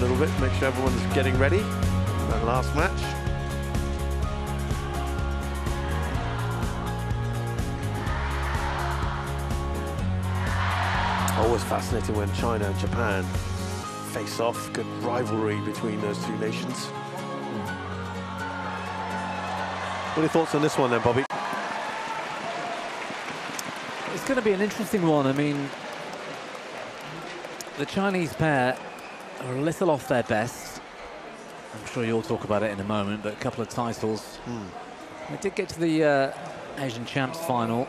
little bit, make sure everyone's getting ready for that last match. Always fascinating when China and Japan face off. Good rivalry between those two nations. What are your thoughts on this one then, Bobby? It's going to be an interesting one. I mean, the Chinese pair are a little off their best. I'm sure you'll talk about it in a moment, but a couple of titles. They did get to the Asian Champs final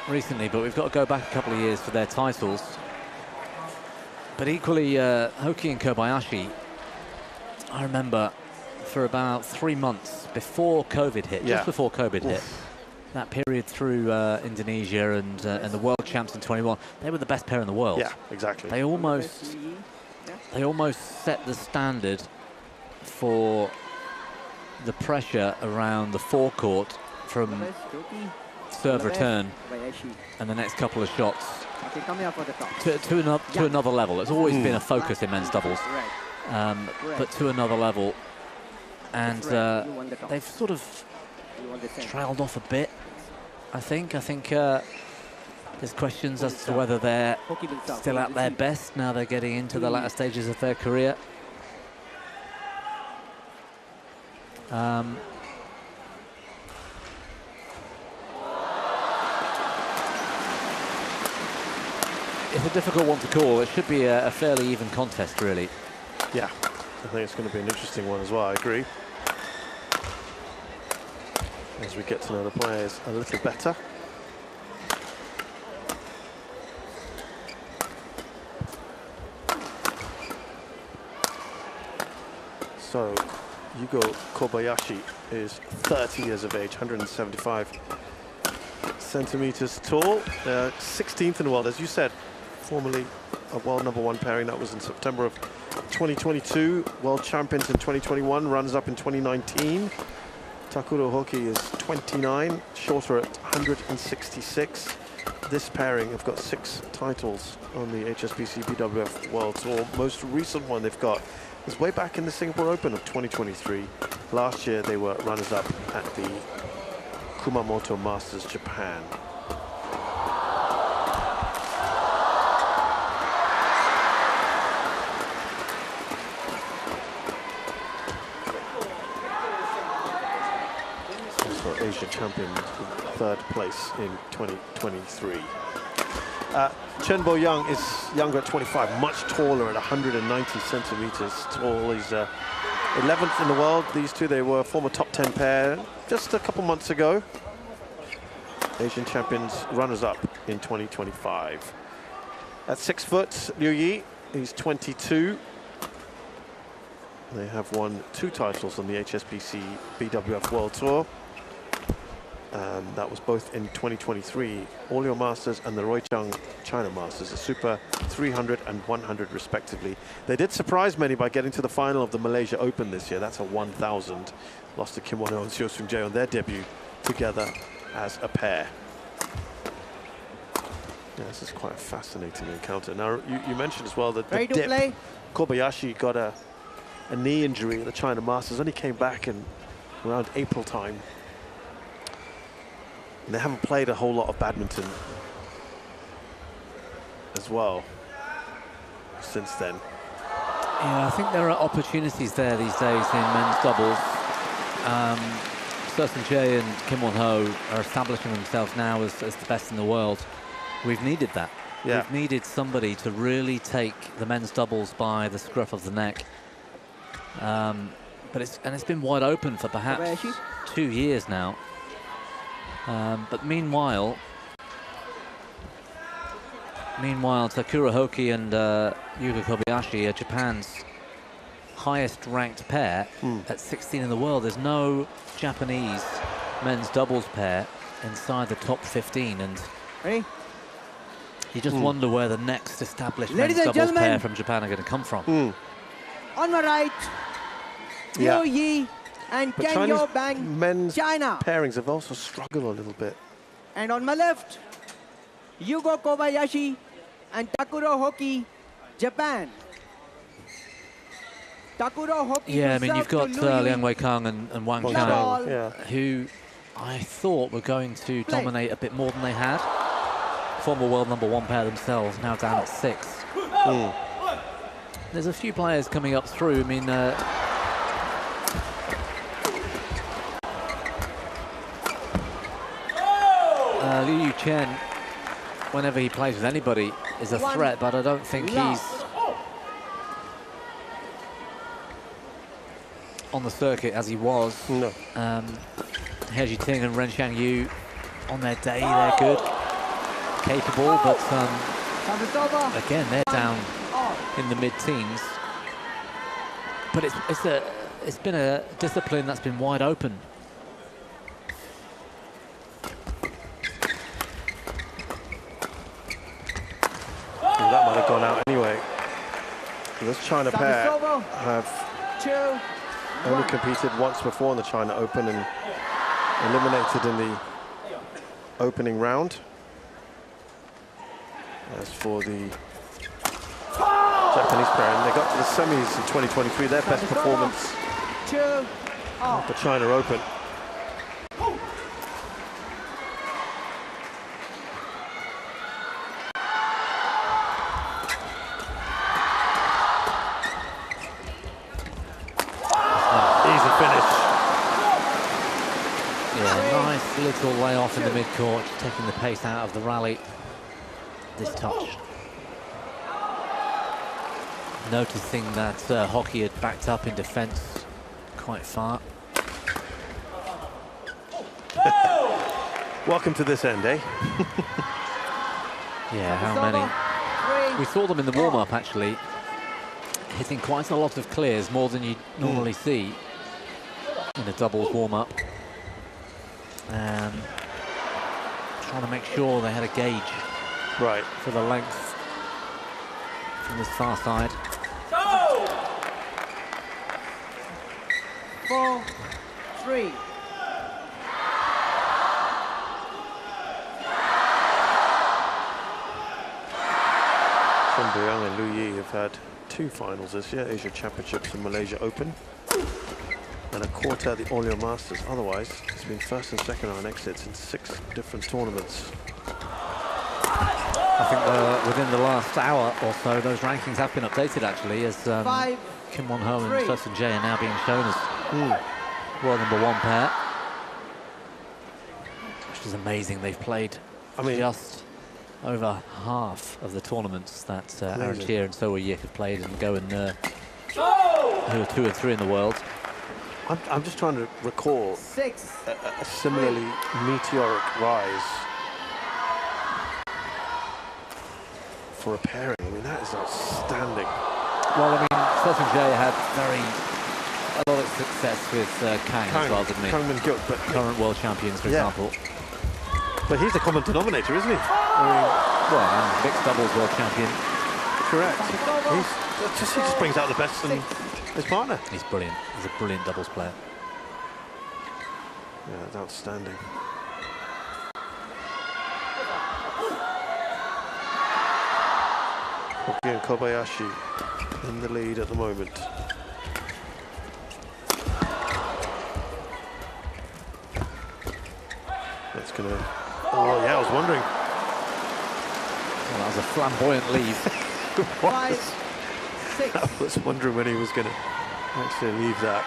recently, but we've got to go back a couple of years for their titles. But equally, Hoki and Kobayashi, I remember for about 3 months before COVID hit, just before COVID hit, that period through Indonesia and the World Champs in 21, they were the best pair in the world. Yeah, exactly. They almost set the standard for the pressure around the forecourt from serve return and the next couple of shots to another level. It's always been a focus in men's doubles, but to another level. And they've sort of trailed off a bit, I think. There's questions as to whether they're still at their best now they're getting into the latter stages of their career. It's a difficult one to call. It should be a fairly even contest, really. Yeah, I think it's going to be an interesting one as well, I agree. As we get to know the players a little better. So, Yugo Kobayashi is 30 years of age, 175 centimeters tall, 16th in the world, as you said, formerly a world #1 pairing. That was in September of 2022. World champions in 2021, runs up in 2019. Takuro Hoki is 29, shorter at 166. This pairing have got 6 titles on the HSBC BWF World Tour. Most recent one they've got is way back in the Singapore Open of 2023. Last year they were runners-up at the Kumamoto Masters, Japan. Asia champion, 3rd place in 2023. Chen Bo-young is younger at 25, much taller at 190 centimeters tall. He's 11th in the world. These two, they were a former top 10 pair just a couple months ago. Asian champions, runners-up in 2025. At 6 foot, Liu Yi, he's 22. They have won 2 titles on the HSBC BWF World Tour. That was both in 2023, Orleans Masters and the Roichang China Masters, a Super 300 and 100 respectively. They did surprise many by getting to the final of the Malaysia Open this year. That's a 1,000. Lost to Kim Won-ho and Seo Seung-jae on their debut together as a pair. Yeah, this is quite a fascinating encounter. Now, you mentioned as well that the dip, Kobayashi got a knee injury at the China Masters, only came back in around April time. And they haven't played a whole lot of badminton as well since then. Yeah, I think there are opportunities there these days in men's doubles. Seo Seung-jae and Kim Won-ho are establishing themselves now as the best in the world. We've needed that. Yeah. We've needed somebody to really take the men's doubles by the scruff of the neck. But it's been wide open for perhaps 2 years now. But meanwhile, Takuro Hoki and Yugo Kobayashi are Japan's highest ranked pair at 16 in the world. There's no Japanese men's doubles pair inside the top 15, and you just wonder where the next established men's doubles pair from Japan are going to come from. On my right, Liu Yi and Kang Yo Bang, men's China. pairings have also struggled a little bit. And on my left, Yugo Kobayashi and Takuro Hoki, Japan. Yeah, I mean, you've got Liang Wei-kang and Wang Chang, who I thought were going to dominate a bit more than they had. Former world #1 pair themselves, now down at 6. There's a few players coming up through. I mean, Liu Chen, whenever he plays with anybody, is a threat, but I don't think he's on the circuit as he was. No. He Jiting and Ren Xiangyu, on their day, they're good, capable, but again, they're down in the mid-teens. But it's been a discipline that's been wide open. That might have gone out anyway. This China pair have only competed once before in the China Open and eliminated in the opening round. As for the Japanese pair, and they got to the semis in 2023, their best performance at the China Open. Little layoff in the mid-court, taking the pace out of the rally. This touch. Noticing that Hoki had backed up in defence quite far. Welcome to this end, eh? Yeah, how many? We saw them in the warm-up, actually, hitting quite a lot of clears, more than you normally see in a doubles warm-up. Trying to make sure they had a gauge for the length from this far side. 4-3. Chen and Lu Yi have had 2 finals this year, Asia Championships and Malaysia Open, and a quarter at the All-Year Masters. Otherwise, it's been first and second on exits in 6 different tournaments. I think within the last hour or so, those rankings have been updated, actually, as Kim Won-ho and Sutton Jae are now being shown as world #1 pair. Which is amazing. They've played just over half of the tournaments that Aaron Cheer and So Yik have played, and Go and who are 2 and 3 in the world. I'm just trying to recall a similarly meteoric rise for a pairing. I mean, that is outstanding. Well, I mean, Sutton Jae had a lot of success with Kang as well, didn't he? Kang Min-gyuk, but current world champions, for example. But he's the common denominator, isn't he? Well, and mixed doubles world champion. Correct. He just brings out the best in his partner. He's brilliant. He's a brilliant doubles player. Yeah, that's outstanding. Hoki and Kobayashi in the lead at the moment. That's gonna. Oh yeah, I was wondering. Well, that was a flamboyant lead. 5-6. I was wondering when he was going to actually leave that.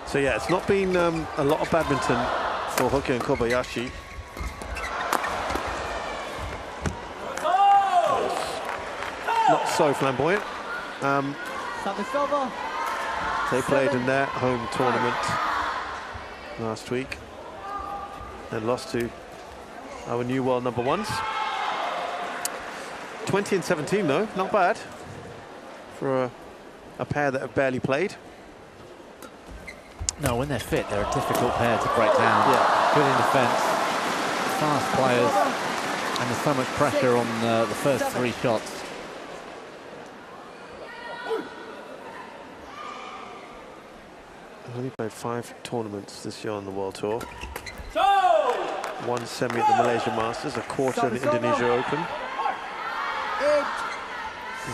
So yeah, it's not been a lot of badminton for Hoki and Kobayashi. Not so flamboyant. They played in their home tournament last week and lost to our new world #1s. 20 and 17 though, not bad for a pair that have barely played. No, when they're fit, they're a difficult pair to break down. Yeah. Good in defence, fast players, and there's so much pressure on the first 3 shots. I've only played 5 tournaments this year on the World Tour. One semi at the Malaysia Masters, a quarter at the Indonesia Open.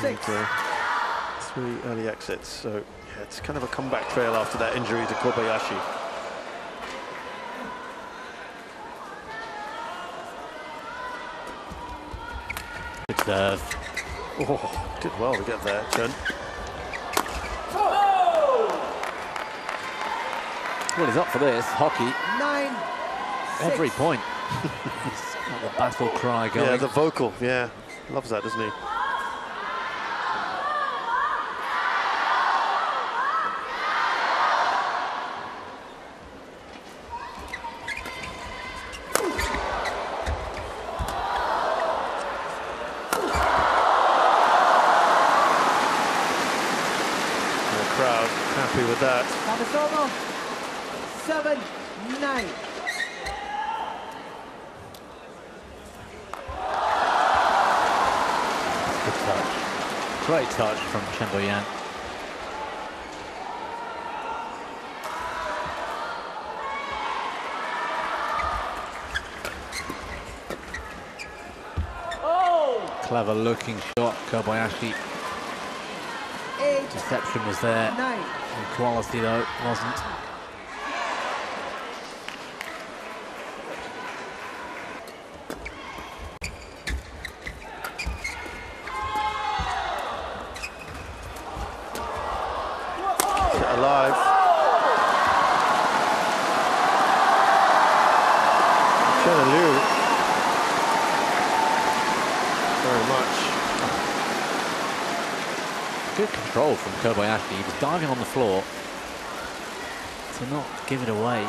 8-6. And, 3 early exits, so yeah, it's kind of a comeback trail after that injury to Kobayashi. Good serve. Oh, did well to get there, Chen. Well, he's up for this. Hoki. 9-6. Every point. It's got the battle cry going. Yeah, the vocal, yeah. Loves that, doesn't he? Crowd happy with that. 7-9. Good touch. Great touch from Chen. Clever looking shot, Kobayashi. Deception was there. 9. Quality though wasn't. Alive. Chen very much. Good control from Kobayashi. He was diving on the floor to not give it away.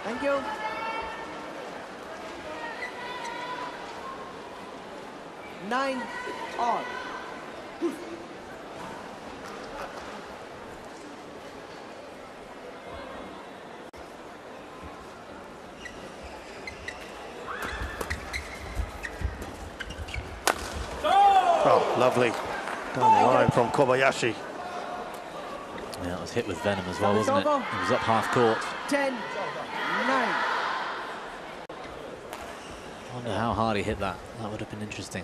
Thank you. Nine all. Oh, lovely. Down the line from Kobayashi. Yeah, it was hit with venom as well, wasn't it? It was up half court. 10-9. I wonder how hard he hit that. That would have been interesting.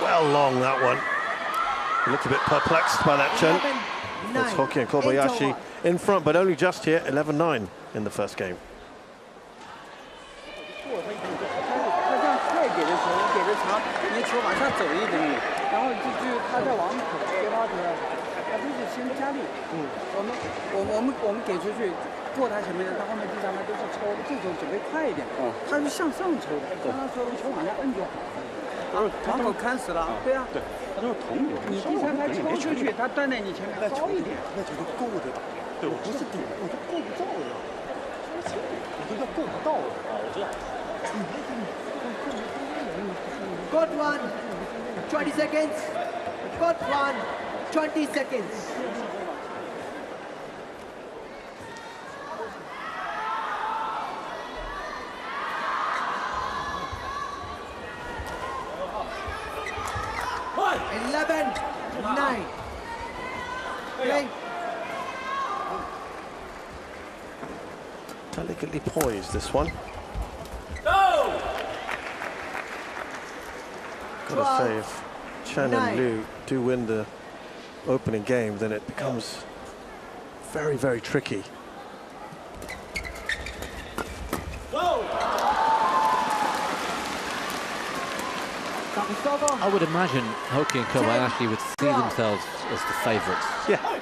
Well long, that one. He looked a bit perplexed by that, Chen. It's Hoki and Kobayashi in front, but only just here, 11-9 in the first game. Got one, 20 seconds. Got one, 20 seconds. What? 11-9. Okay. Delicately poised, this one. Gotta say, if Chen and Liu do win the opening game, then it becomes very, very tricky. I would imagine Hoki and Kobayashi would see themselves as the favourites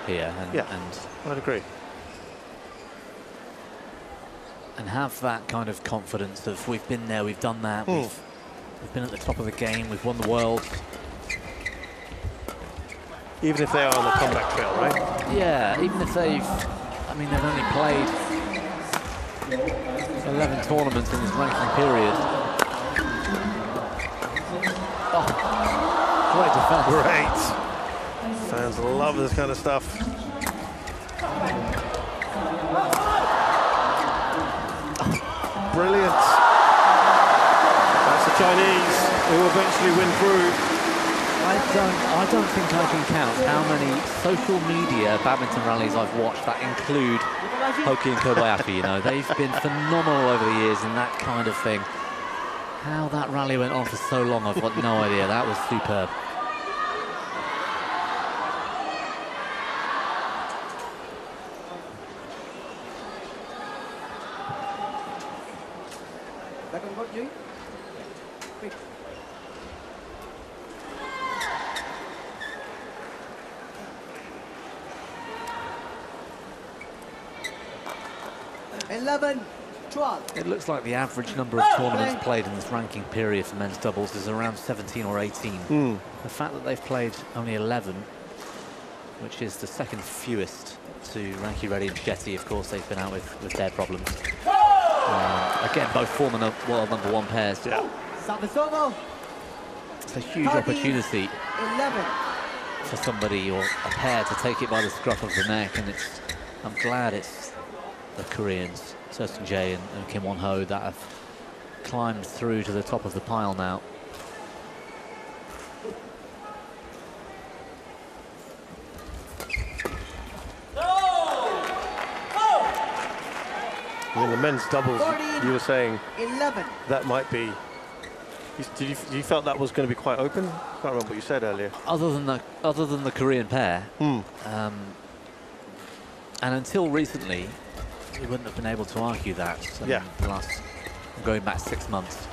here. And I'd agree. And have that kind of confidence of we've been there, we've done that, we've been at the top of the game, we've won the world. Even if they are on the comeback trail, right? Yeah, even if they've, I mean, they've only played 11 tournaments in this ranking period. Oh, great defense. Great. Fans love this kind of stuff. brilliant. That's the Chinese who eventually win through. I don't think I can count how many social media badminton rallies I've watched that include Hoki and Kobayashi. You know, they've been phenomenal over the years in that kind of thing. How that rally went on for so long, I've got no idea. That was superb. It looks like the average number of tournaments played in this ranking period for men's doubles is around 17 or 18. The fact that they've played only 11, which is the second fewest to Ranky Reddy and Shetty, of course, they've been out with their problems. Again, both former world #1 pairs. Yeah. It's a huge opportunity for somebody or a pair to take it by the scruff of the neck, and I'm glad it's the Koreans, Sudirman Jae and Kim Won-ho, that have climbed through to the top of the pile now. I mean, the men's doubles, you were saying 11. That might be. You felt that was going to be quite open? I can't remember what you said earlier. Other than the Korean pair, and until recently, we wouldn't have been able to argue that. Yeah. Going back 6 months.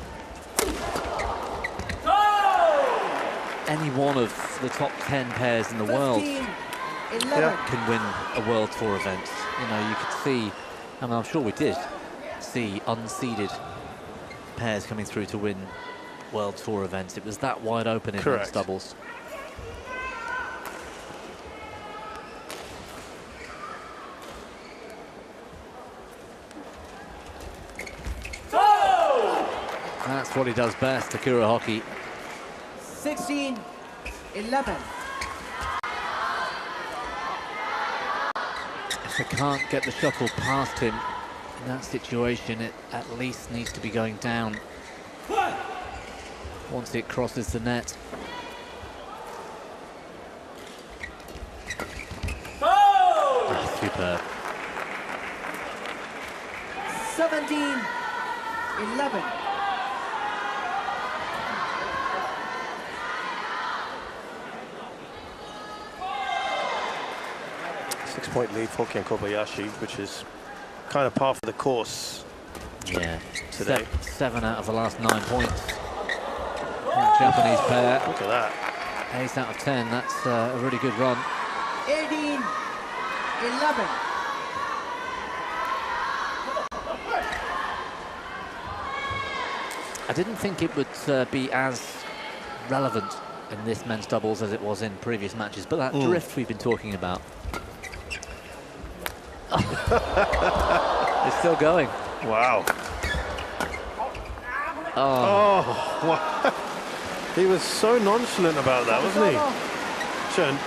Any one of the top 10 pairs in the world can win a World Tour event. You know, you could see, I mean, I'm sure we did see unseeded pairs coming through to win World Tour events. It was that wide open in men's doubles. That's what he does best, Takura Hoki. 16-11. If they can't get the shuttle past him in that situation, it at least needs to be going down once it crosses the net. Superb. 17-11. Six-point lead for Hoki and Kobayashi, which is kind of par for the course. Yeah, today. 7 out of the last 9 points. Japanese pair. Look at that. 8 out of 10. That's a really good run. 18-11. I didn't think it would be as relevant in this men's doubles as it was in previous matches, but that drift we've been talking about. It's still going. Wow. Oh, wow. He was so nonchalant about that, wasn't he? Chen.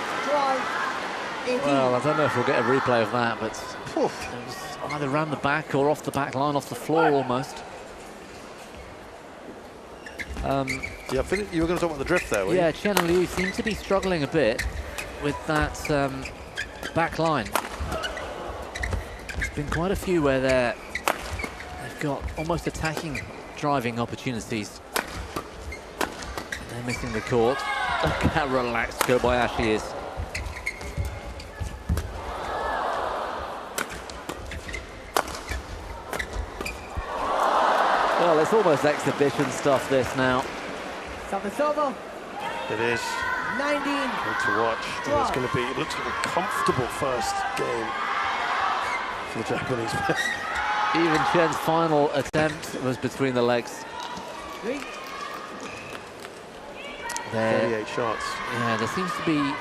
Well, I don't know if we'll get a replay of that, but it was either around the back or off the back line, off the floor almost. Yeah, you were going to talk about the drift there, were you? Yeah, Chen and Liu seem to be struggling a bit with that back line. There's been quite a few where they've got almost attacking driving opportunities. They're missing the court. Look how relaxed Kobayashi is. Well, it's almost exhibition stuff, this now. Service over. It is. 19. Good to watch. And it's going to be, it looks like a comfortable first game for the Japanese. Even Chen's final attempt was between the legs. 38 shots. Yeah, there seems to be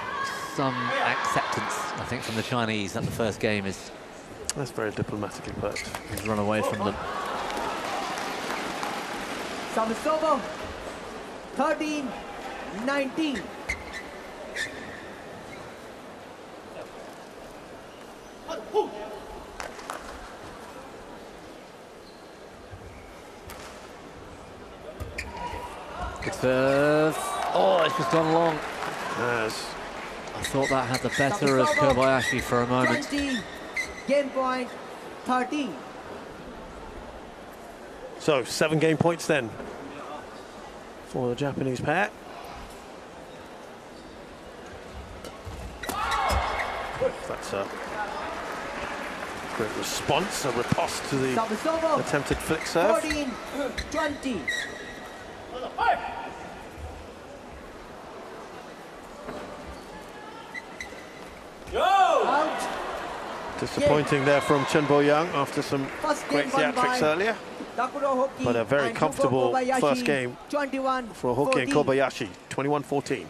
some acceptance, I think, from the Chinese that the first game is... That's very diplomatically put. He's run away from them. Service over. 13-19. Good serve. Oh, it's just gone long. Yes. I thought that had the better of Kobayashi for a moment. 20, game point 13. So 7 game points then for the Japanese pair. That's a great response, a riposte to the attempted flick serve. 14, 20. Out. Disappointing there from Chen after some great theatrics earlier. But a very comfortable first game for Hoki and Kobayashi, 21-14.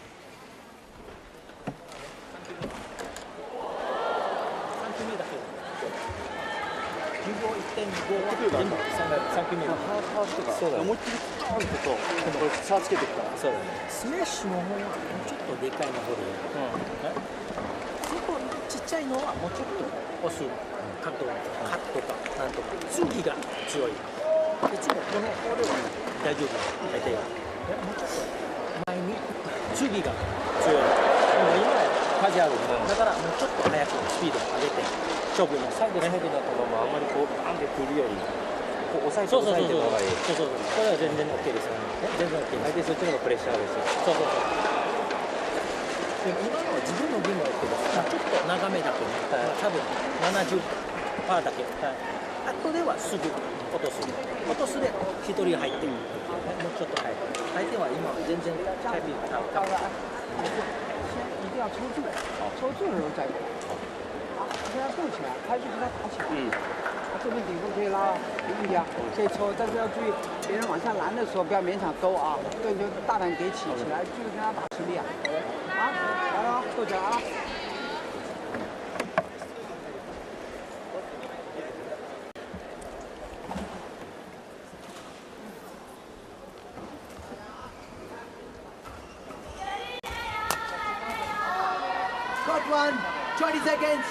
Got one, 20 seconds.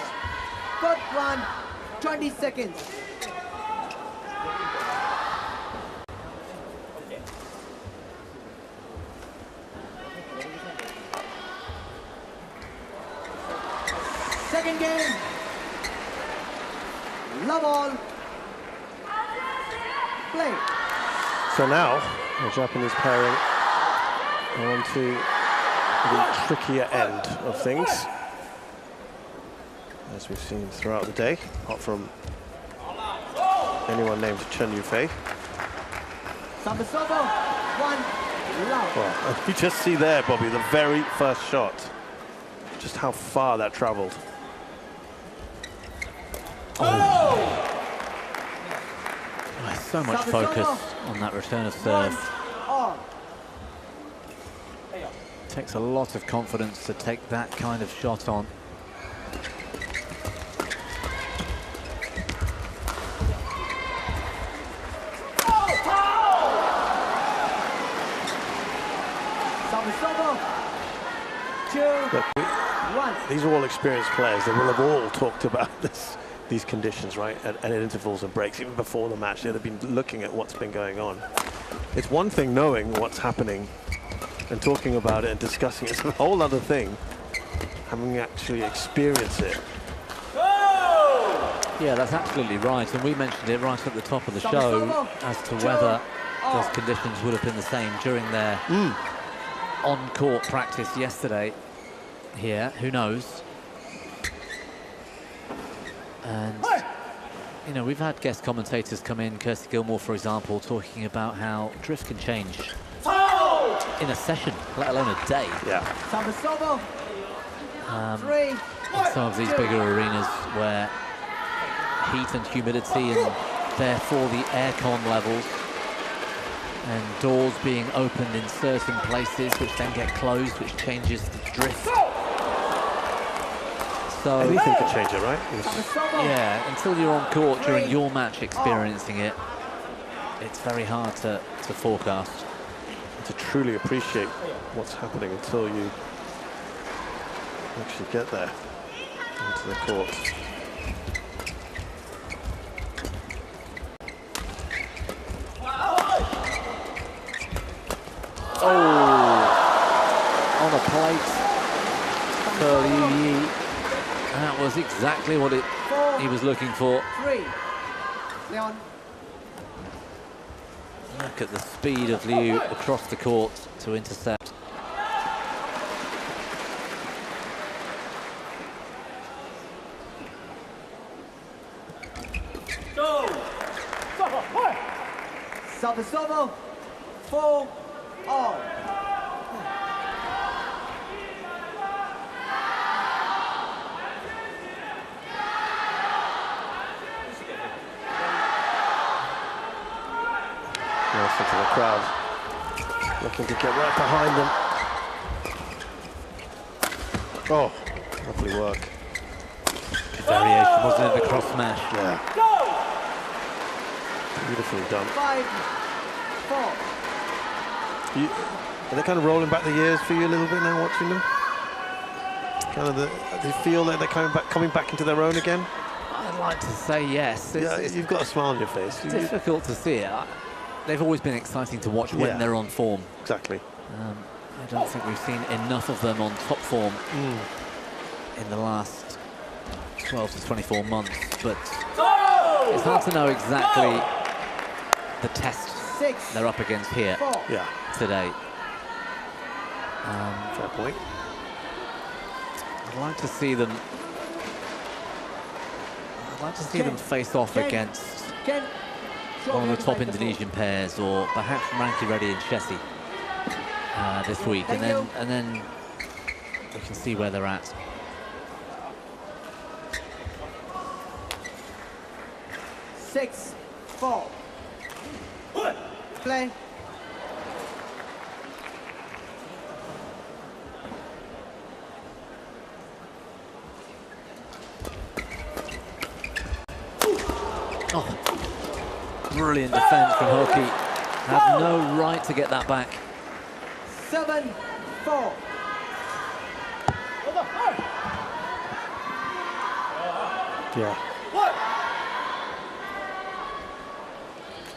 Got one, 20 seconds. Second game. Love all. Play. So now the Japanese pairing are on to the trickier end of things, as we've seen throughout the day, apart from anyone named Chen Yufei. Well, you just see there, Bobby, the very first shot, just how far that traveled. Oh, so much focus on that return of serve. Takes a lot of confidence to take that kind of shot on. Look, these are all experienced players. They will have all talked about these conditions, right, at intervals and breaks. Even before the match, they'd have been looking at what's been going on. It's one thing knowing what's happening and talking about it and discussing it. It's a whole other thing having actually experienced it. Yeah, that's absolutely right. And we mentioned it right at the top of the show as to whether those conditions would have been the same during their on-court practice yesterday here. Who knows? And, you know, we've had guest commentators come in, Kirsty Gilmore, for example, talking about how drift can change in a session, let alone a day. Yeah. In some of these bigger arenas where heat and humidity and therefore the aircon levels and doors being opened in certain places which then get closed, which changes the drift. So anything could change it, right? Yeah, until you're on court during your match experiencing it, it's very hard to forecast. To truly appreciate what's happening until you actually get there into the court. On a plate for Liu Yi. That was exactly what he was looking for. 3. Leon. Look at the speed of Liu across the court to intercept. Salve, 4 all. To the crowd, looking to get right behind them. Oh, lovely work. Good variation, wasn't it? The cross smash. Yeah. Beautifully done. 5, 4. Are they kind of rolling back the years for you a little bit now, watching them? Kind of do you feel that they're coming back into their own again? I'd like to say yes. It's you've got a smile on your face. It's difficult to see it. They've always been exciting to watch when they're on form. Exactly. I don't think we've seen enough of them on top form in the last 12 to 24 months, but it's hard to know exactly the test they're up against here today. Fair point. I'd like to see them. I'd like to see them face off against one of the top Indonesian pairs, or perhaps Ranky Reddy and Chessie this week, and then we can see where they're at. Six, 4. Play. Oh, brilliant defense from Hoki. Had no right to get that back. 7, 4. Yeah.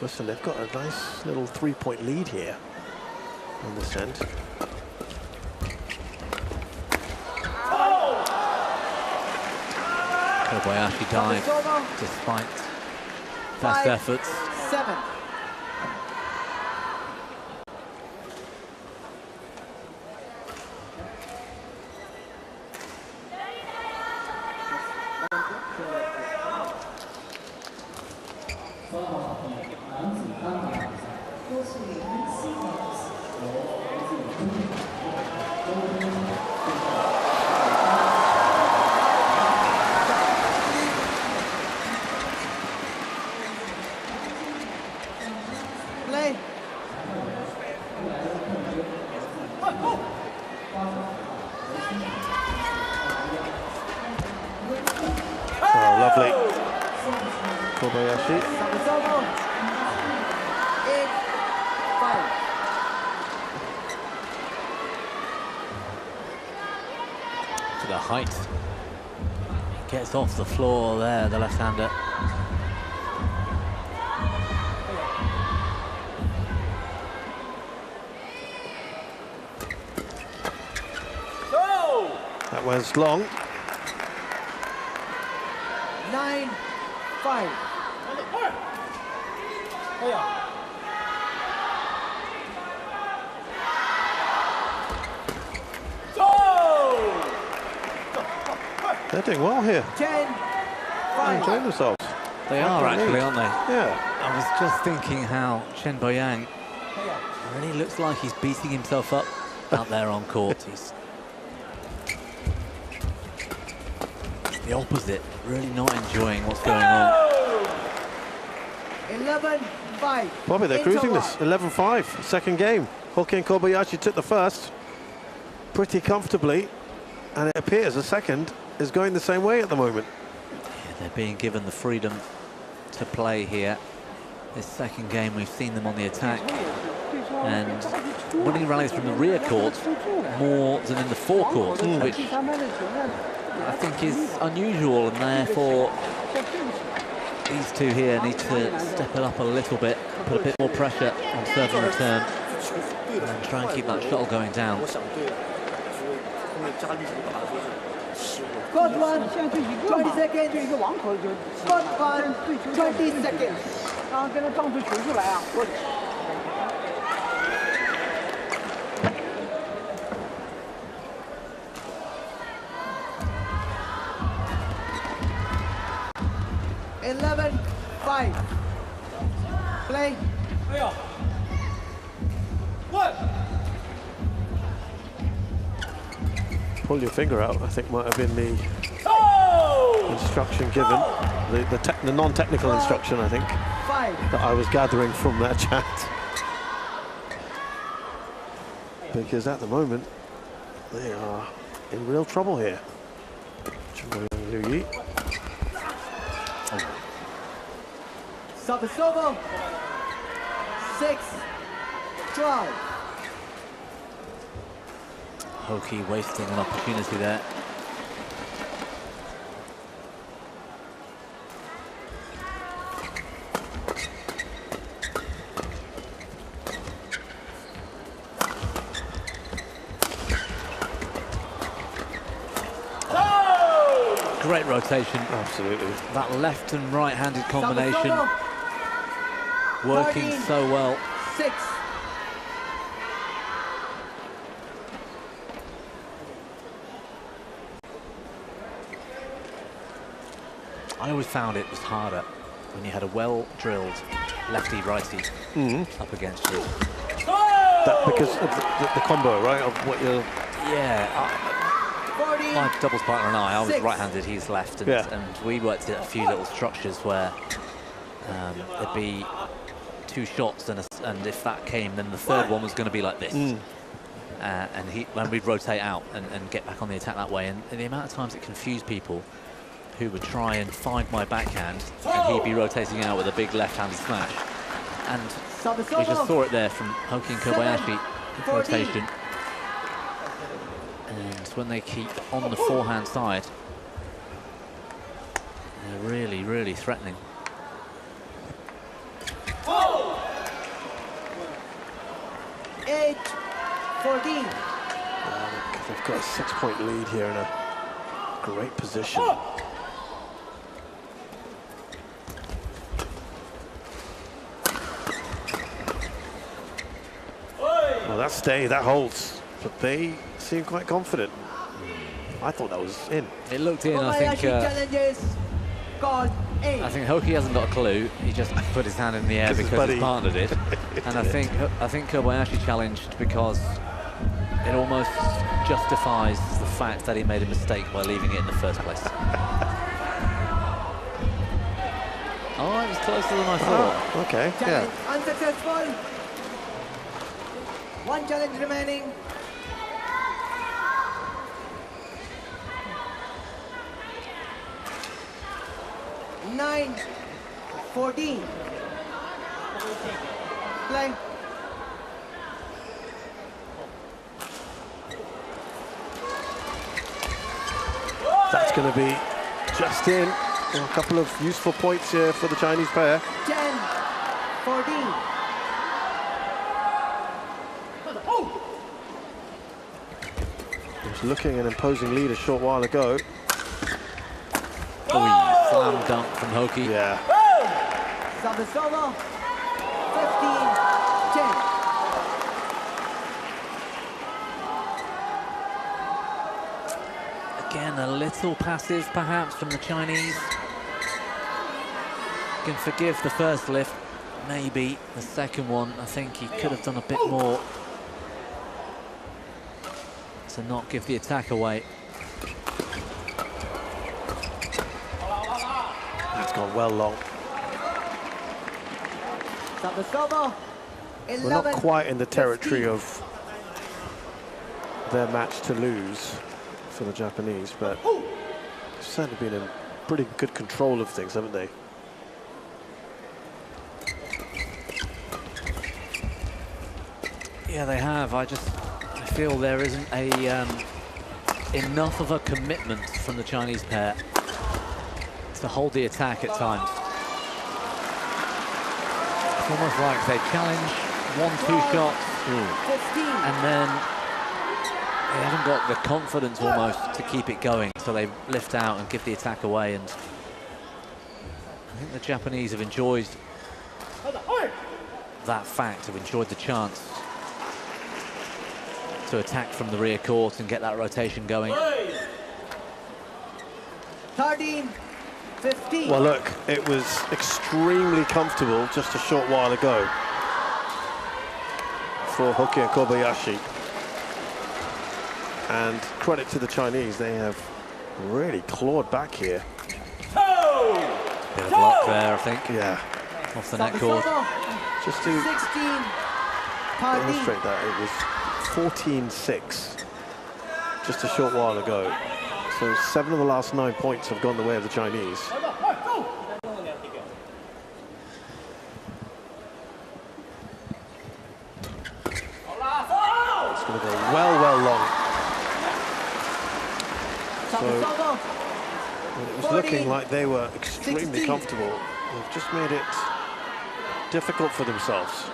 Listen, they've got a nice little 3-point lead here on this end. Kobayashi dive despite best efforts. 7. Lovely. Kobayashi. 8, 5. To the height. Gets off the floor there, the left-hander. That was long. 9, 5. They're doing well here. 10, They're 5. enjoying themselves. They are actually, aren't they? Yeah. I was just thinking how Chen Boyang really looks like he's beating himself up out there on court. He's the opposite, really not enjoying what's going on. 11, 5. Bobby, they're cruising this. 11-5, second game. Hoki and Kobayashi took the first pretty comfortably, and it appears the second is going the same way at the moment. Yeah, they're being given the freedom to play here. This second game, we've seen them on the attack and winning rallies from the rear court more than in the forecourt, which I think is unusual, and therefore these two here need to step it up a little bit, put a bit more pressure on serve and return. And try and keep that shuttle going down. Good one, 20 seconds. Good one, 20 seconds. 然后跟他撞出球出来啊！我 11-5. Play. Pull your finger out, I think might have been the instruction given. The non-technical instruction, I think, that I was gathering from that chat. Because at the moment, they are in real trouble here. Service over. 6-12. Hoki wasting an opportunity there. Great rotation. Absolutely. That left and right-handed combination working so well. 6. I always found it was harder when you had a well-drilled lefty-righty up against you. That because of the combo, right, of what you're... Yeah. My doubles partner and I was right-handed, he's left, and we worked at a few little structures where there'd be 2 shots, and if that came, then the third one was going to be like this. And we'd rotate out and get back on the attack that way, and the amount of times it confused people who would try and find my backhand, and he'd be rotating out with a big left-handed smash. And we just saw it there from Hoki and Kobayashi, rotation. And when they keep on the forehand side, they're really, really threatening. 8-14. They've got a 6-point lead here in a great position. Well, that stay, that holds, but they seem quite confident. I thought that was in. It looked in, I think. I think Hoki hasn't got a clue. He just put his hand in the air because his partner did. And I think Kobayashi challenged because it almost justifies the fact that he made a mistake by leaving it in the first place. Oh, it was closer than I thought. Oh, okay, challenge unsuccessful. 1 challenge remaining. Nine, 14. Play. That's going to be just in. A couple of useful points here for the Chinese pair. 10, 14. Was looking an imposing lead a short while ago. Oh, slam dunk from Hoki. Yeah. Service over. 15-10. Again, a little passive perhaps from the Chinese. Can forgive the first lift, maybe the second one. I think he could have done a bit more to not give the attack away. That's gone well long. Service over. We're not quite in the territory of their match to lose for the Japanese, but they've certainly been in pretty good control of things, haven't they? Yeah, they have. I feel there isn't enough of a commitment from the Chinese pair to hold the attack at times. It's almost like they challenge 1-2 shots And then they haven't got the confidence almost to keep it going, so they lift out and give the attack away. And I think the Japanese have enjoyed that fact, have enjoyed the chance to attack from the rear court and get that rotation going. 13-15. Well, look, it was extremely comfortable just a short while ago for Hoki and Kobayashi. And credit to the Chinese, they have really clawed back here. Bit of luck there, I think. Yeah. Off the net cord. Just to 16. illustrate that, it was 14-6 just a short while ago. So 7 of the last 9 points have gone the way of the Chinese. It's going to go well long. So it was looking like they were extremely comfortable. They've just made it difficult for themselves.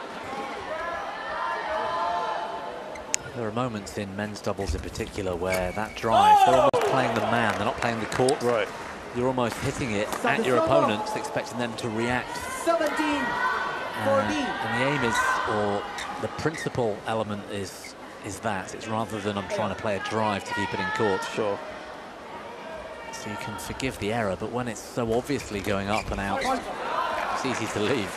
There are moments in men's doubles in particular where that drive, they're almost playing the man, they're not playing the court. Right. You're almost hitting it at your opponents, expecting them to react. 17-14. And the aim is, or the principal element is that. It's rather than I'm trying to play a drive to keep it in court. Sure. So you can forgive the error, but when it's so obviously going up and out, it's easy to leave.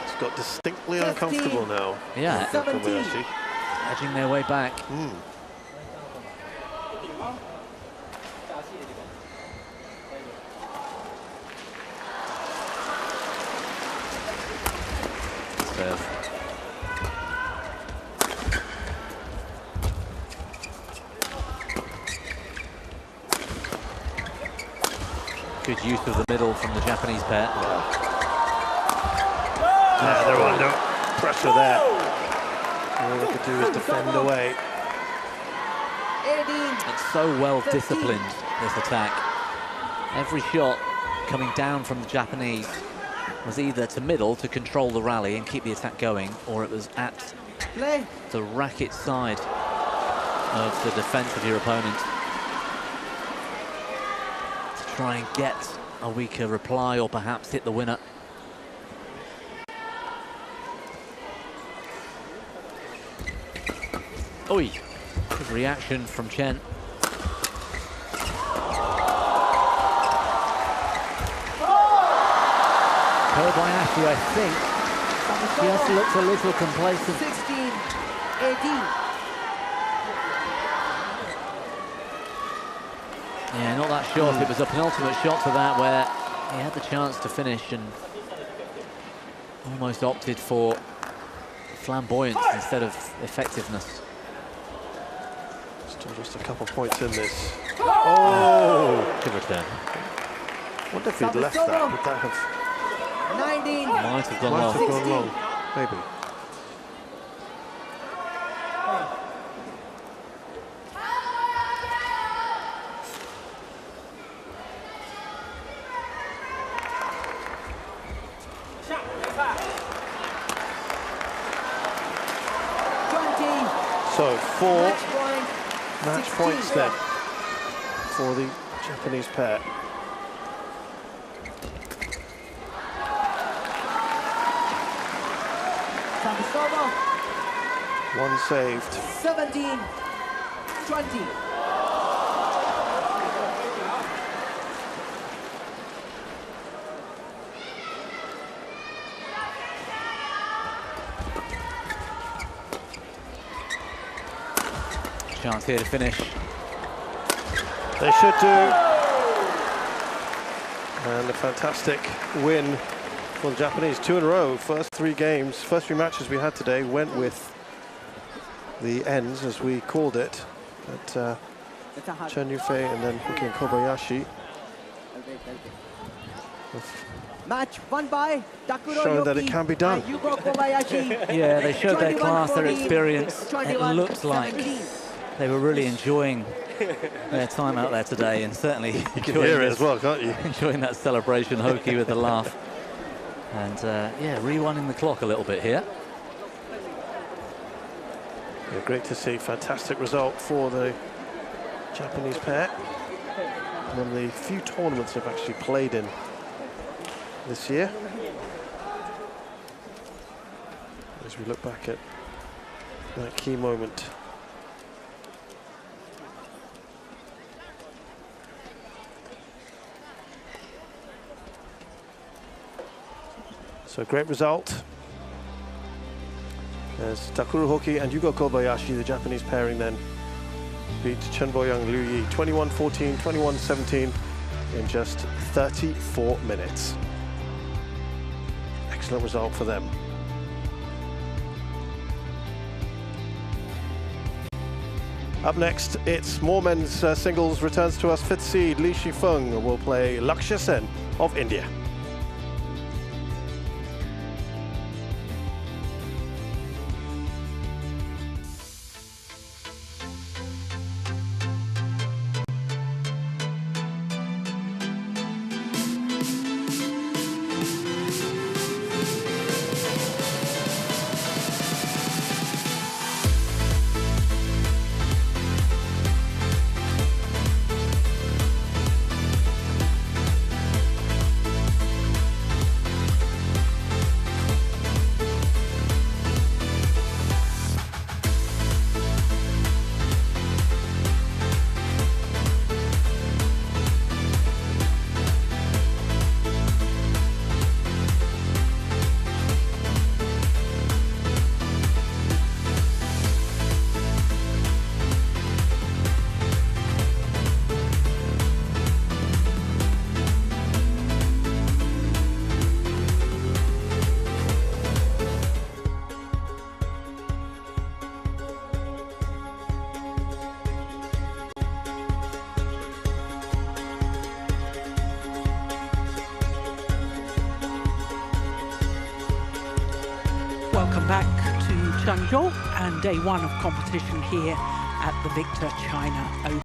It's got distinctly uncomfortable now. Yeah, Kobayashi. edging their way back. Serve. Good use of the middle from the Japanese pair. Yeah, they're under pressure there. All they could do is defend away. It's so well disciplined, this attack. Every shot coming down from the Japanese was either to middle to control the rally and keep the attack going, or it was at the racket side of the defense of your opponent to try and get a weaker reply or perhaps hit the winner. Oi, good reaction from Chen. Kobayashi, I think, just looks a little complacent. 16-18. Yeah, not that shot. It was a penultimate shot to that where he had the chance to finish and almost opted for flamboyance instead of effectiveness. Still just a couple points in this. Oh! Good return. I wonder if he'd left that. Would that have... 19. Might have gone Might have long. gone long. Maybe. So 4 match points then for the Japanese pair. One saved. 17-20. Chance here to finish. They should do. And a fantastic win for the Japanese. 2 in a row. First 3 games, first 3 matches we had today went with the ends, as we called it, at Chen Yufei and then Hoki and Kobayashi. Match won by Takuro Showing that it can be done. Yeah, they showed their class, their experience. It looked like they were really enjoying their time out there today, and certainly you can hear it as well, can't you? Enjoying that celebration, Hoki with a laugh. And yeah, rewinding the clock a little bit here. Yeah, great to see. Fantastic result for the Japanese pair. One of the few tournaments they've actually played in this year. As we look back at that key moment. So great result. As Takuru Hoki and Yugo Kobayashi, the Japanese pairing, then beat Chen Liu Yi 21-14, 21-17 in just 34 minutes. Excellent result for them. Up next, it's more men's singles. Returns to us 5th seed Li Shifeng will play Lakshya Sen of India. Welcome back to Changzhou and day one of competition here at the Victor China Open.